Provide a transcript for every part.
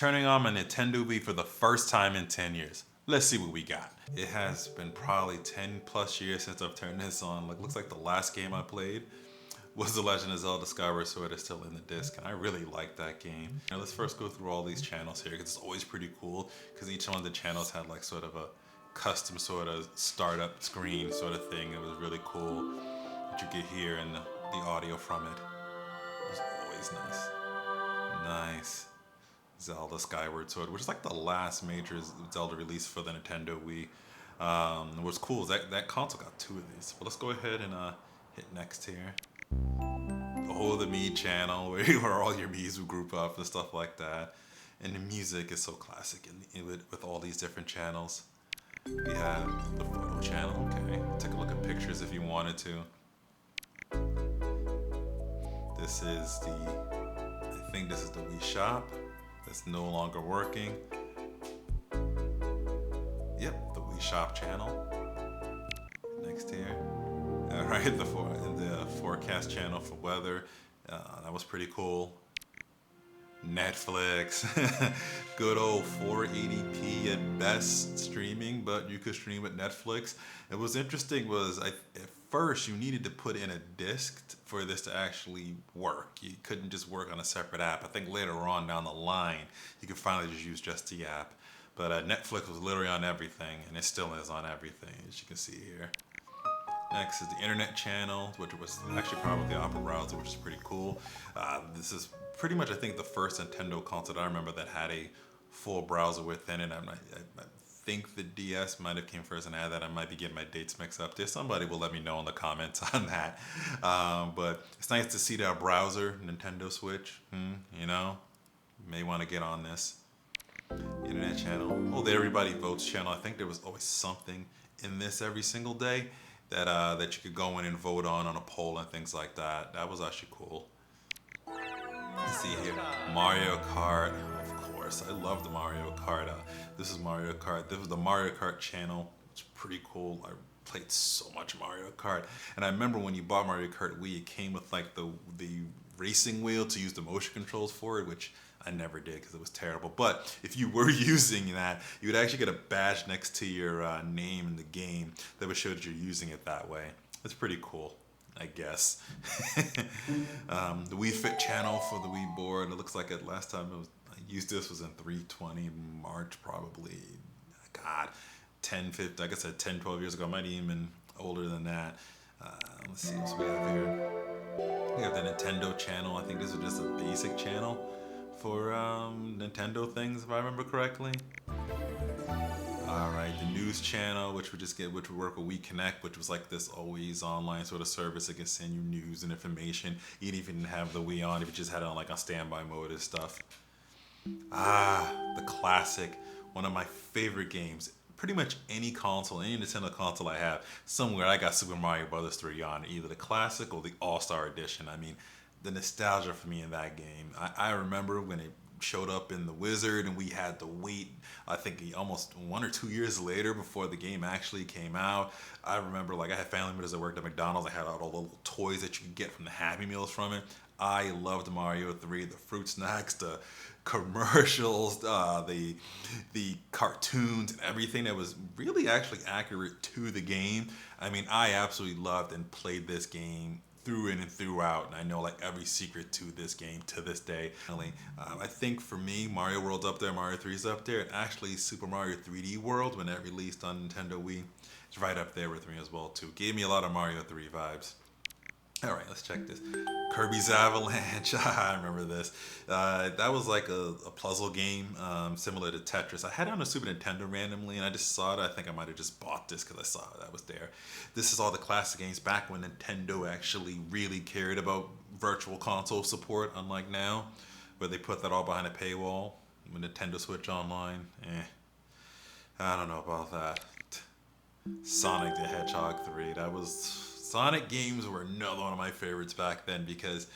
Turning on my Nintendo Wii for the first time in 10 years. Let's see what we got. It has been probably 10 plus years since I've turned this on. Like, looks like the last game I played was The Legend of Zelda Skyward Sword. Is still in the disc, and I really like that game. Now, let's first go through all these channels here, because it's always pretty cool, because each one of the channels had like sort of a custom sort of startup screen sort of thing. It was really cool that you could hear and the audio from it. It was always nice. Nice. Zelda Skyward Sword, which is like the last major Zelda release for the Nintendo Wii. What's cool is that console got two of these. But let's go ahead and hit next here. Oh, the Mii channel, where all your Mii's will group up and stuff like that. And the music is so classic with all these different channels. We have the photo channel, okay. Take a look at pictures if you wanted to. This is I think this is the Wii Shop. That's no longer working. Yep, the Wii Shop channel. Next here. All right, the forecast channel for weather. That was pretty cool. Netflix. Good old 480p at best streaming, but you could stream with Netflix. It was interesting was at first you needed to put in a disc for this to actually work. You couldn't just work on a separate app. I think later on down the line you could finally just use the app. But Netflix was literally on everything, and it still is on everything, as you can see here. Next is the internet channel, which was actually part of the Opera browser, which is pretty cool. This is pretty much, I think, the first Nintendo console that I remember that had a full browser within it. I think the DS might have came first and had that. I might be getting my dates mixed up there. Somebody will let me know in the comments on that. But it's nice to see that browser, Nintendo Switch. You know, may want to get on this. Internet channel. Oh, the Everybody Votes channel. I think there was always something in this every single day that you could go in and vote on a poll and things like that. That was actually cool. Let's see here, Mario Kart. Of course, I love the Mario Kart. This is Mario Kart. This was the Mario Kart channel. It's pretty cool. I played so much Mario Kart, and I remember when you bought Mario Kart Wii, it came with like the racing wheel to use the motion controls for it, which I never did because it was terrible. But if you were using that, you would actually get a badge next to your name in the game that would show that you're using it that way. It's pretty cool, I guess. The Wii Fit channel for the Wii board. It looks like it last time I used this was in 320 March, probably. God, 10, 15, like I said, 10, 12 years ago. I might even been older than that. Let's see what we have here. We have the Nintendo channel. I think this is just a basic channel for Nintendo things, if I remember correctly. All right, the news channel, which would work with Wii Connect, which was like this always online sort of service that can send you news and information, even if you didn't have the Wii on, if you just had it on like on standby mode and stuff. The classic, one of my favorite games. Pretty much any console, any Nintendo console I have, somewhere I got Super Mario Bros. 3 on, either the classic or the All-Star Edition. I mean, the nostalgia for me in that game. I remember when it showed up in the Wizard and we had to wait, I think almost 1 or 2 years later before the game actually came out. I remember like I had family members that worked at McDonald's. I had all the little toys that you could get from the Happy Meals from it. I loved Mario 3, the fruit snacks, the commercials, the cartoons, and everything that was really actually accurate to the game. I mean, I absolutely loved and played this game through in and throughout, and I know like every secret to this game to this day. I think for me, Mario World's up there, Mario 3's up there, and actually Super Mario 3D World, when that released on Nintendo Wii, it's right up there with me as well too. Gave me a lot of Mario 3 vibes. All right, let's check this. Kirby's Avalanche. I remember this. That was like a puzzle game similar to Tetris. I had it on a Super Nintendo randomly, and I just saw it. I think I might have just bought this because I saw that was there. This is all the classic games back when Nintendo actually really cared about virtual console support, unlike now, where they put that all behind a paywall. When Nintendo Switch Online, I don't know about that. Sonic the Hedgehog 3. Sonic games were another one of my favorites back then because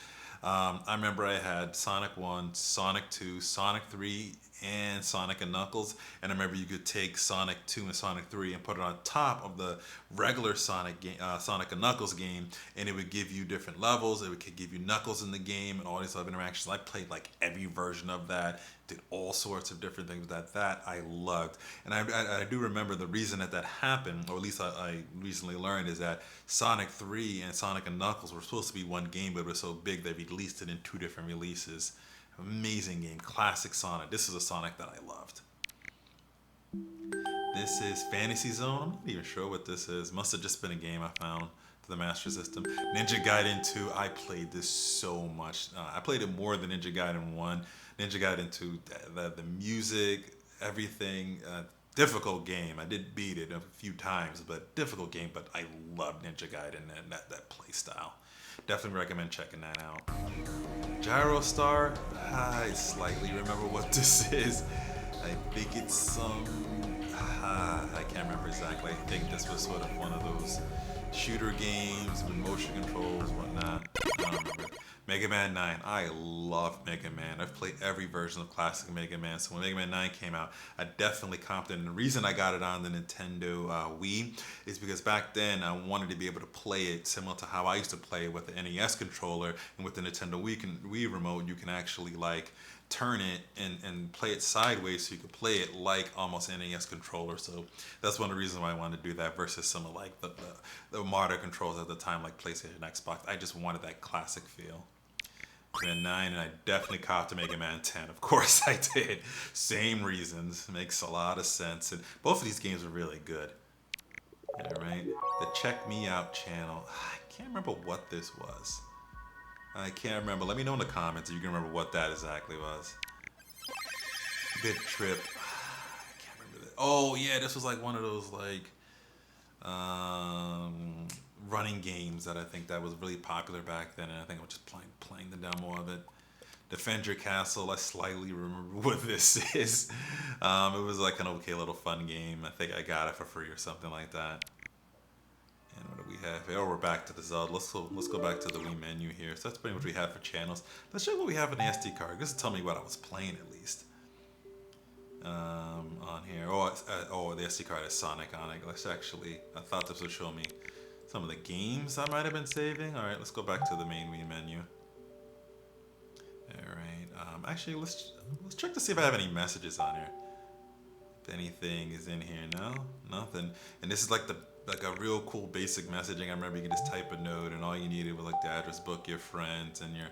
I remember I had Sonic 1, Sonic 2, Sonic 3, and Sonic and Knuckles. And I remember you could take Sonic 2 and Sonic 3 and put it on top of the regular Sonic and Knuckles game, and it would give you different levels. It could give you Knuckles in the game and all these other interactions. I played like every version of that, did all sorts of different things with that I loved. And I do remember the reason that happened, or at least I recently learned, is that Sonic 3 and Sonic and Knuckles were supposed to be one game, but it was so big they released it in two different releases. Amazing game, classic Sonic. This is a Sonic that I loved. This is Fantasy Zone. I'm not even sure what this is. Must have just been a game I found for the Master System. Ninja Gaiden 2. I played this so much. I played it more than Ninja Gaiden 1. Ninja Gaiden 2, the music, everything. Difficult game. I did beat it a few times, but difficult game. But I love Ninja Gaiden and that play style. Definitely recommend checking that out. Gyrostar, I slightly remember what this is. I think it's some, I can't remember exactly. I think this was sort of one of those shooter games with motion controls, whatnot. I don't remember. Mega Man 9. I love Mega Man. I've played every version of classic Mega Man. So when Mega Man 9 came out, I definitely copped it. And the reason I got it on the Nintendo Wii is because back then I wanted to be able to play it similar to how I used to play it with the NES controller. And with the Nintendo Wii remote, you can actually like turn it and play it sideways so you could play it like almost NES controller. So that's one of the reasons why I wanted to do that versus some of like the modern controls at the time, like PlayStation, Xbox. I just wanted that classic feel. Mega Man 9, and I definitely copped to Mega Man 10. Of course I did. Same reasons. Makes a lot of sense. And both of these games are really good. Alright. The Check Me Out channel. I can't remember what this was. I can't remember. Let me know in the comments if you can remember what that exactly was. Bit Trip. I can't remember that. Oh yeah, this was like one of those like running games that I think that was really popular back then, and I think I was just playing the demo of it. Defend Your Castle. I slightly remember what this is. It was like an okay little fun game. I think I got it for free or something like that. And what do we have here? Oh, we're back to the Zelda. Let's go back to the Wii menu here. So that's pretty much what we have for channels. Let's check what we have in the SD card. Just tell me what I was playing at least. On here. The SD card is Sonic on it. Let's actually, I thought this would show me some of the games I might have been saving. All right, let's go back to the main Wii menu. All right. Actually, let's check to see if I have any messages on here. If anything is in here. No, nothing. And this is like a real cool basic messaging. I remember you could just type a note, and all you needed was like the address book, your friends, and your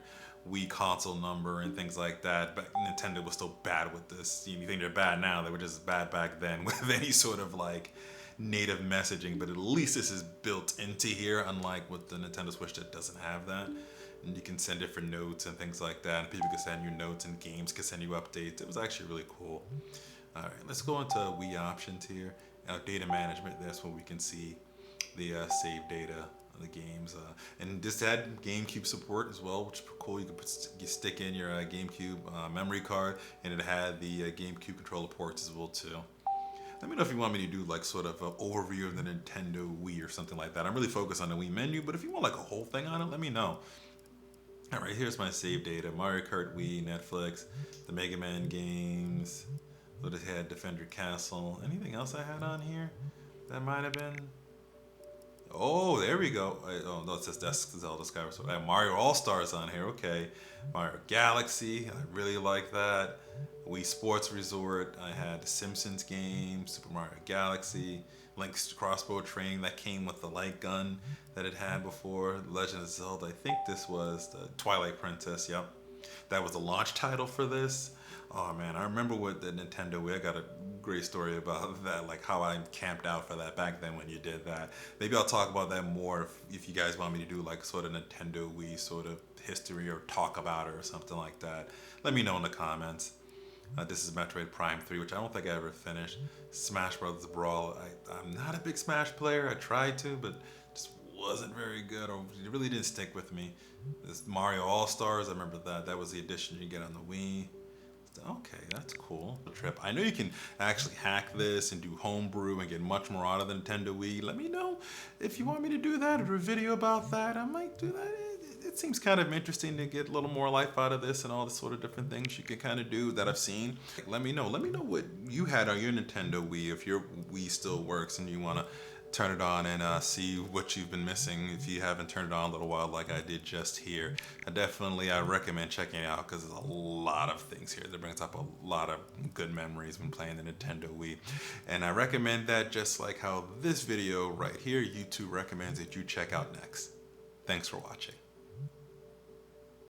Wii console number and things like that. But Nintendo was still bad with this. You think they're bad now? They were just bad back then with any sort of like native messaging. But at least this is built into here, unlike with the Nintendo Switch that doesn't have that. And you can send it for notes and things like that. And people can send you notes, and games can send you updates. It was actually really cool. All right, let's go into Wii options here. Data management. That's where we can see the save data of the games. And this had GameCube support as well, which is cool. You could stick in your GameCube memory card, and it had the GameCube controller ports as well too. Let me know if you want me to do like sort of an overview of the Nintendo Wii or something like that. I'm really focused on the Wii menu, but if you want like a whole thing on it, let me know. All right, here's my save data. Mario Kart Wii, Netflix, the Mega Man games. What it had, Defend Your Castle. Anything else I had on here that might have been? Oh, there we go. Oh, no, it says that's Zelda Skyward Sword. I have Mario All-Stars on here. Okay. Mario Galaxy. I really like that. Wii Sports Resort. I had the Simpsons game, Super Mario Galaxy, Link's Crossbow Train that came with the light gun that it had before. Legend of Zelda. I think this was the Twilight Princess. Yep. That was the launch title for this. Oh man, I remember with the Nintendo Wii, I got a great story about that, like how I camped out for that back then when you did that. Maybe I'll talk about that more if you guys want me to do like sort of Nintendo Wii sort of history or talk about it or something like that. Let me know in the comments. This is Metroid Prime 3, which I don't think I ever finished. Smash Brothers Brawl. I'm not a big Smash player. I tried to, but just wasn't very good, or it really didn't stick with me. This Mario All-Stars, I remember that. That was the edition you get on the Wii. Okay, that's cool. Trip. I know you can actually hack this and do homebrew and get much more out of the Nintendo Wii. Let me know if you want me to do that or do a video about that. I might do that. it seems kind of interesting to get a little more life out of this and all the sort of different things you can kind of do that I've seen. Let me know what you had on your Nintendo Wii, if your Wii still works and you want to turn it on and see what you've been missing if you haven't turned it on a little while like I did just here. I recommend checking it out because there's a lot of things here that brings up a lot of good memories when playing the Nintendo Wii. And I recommend that, just like how this video right here, YouTube recommends that you check out next. Thanks for watching.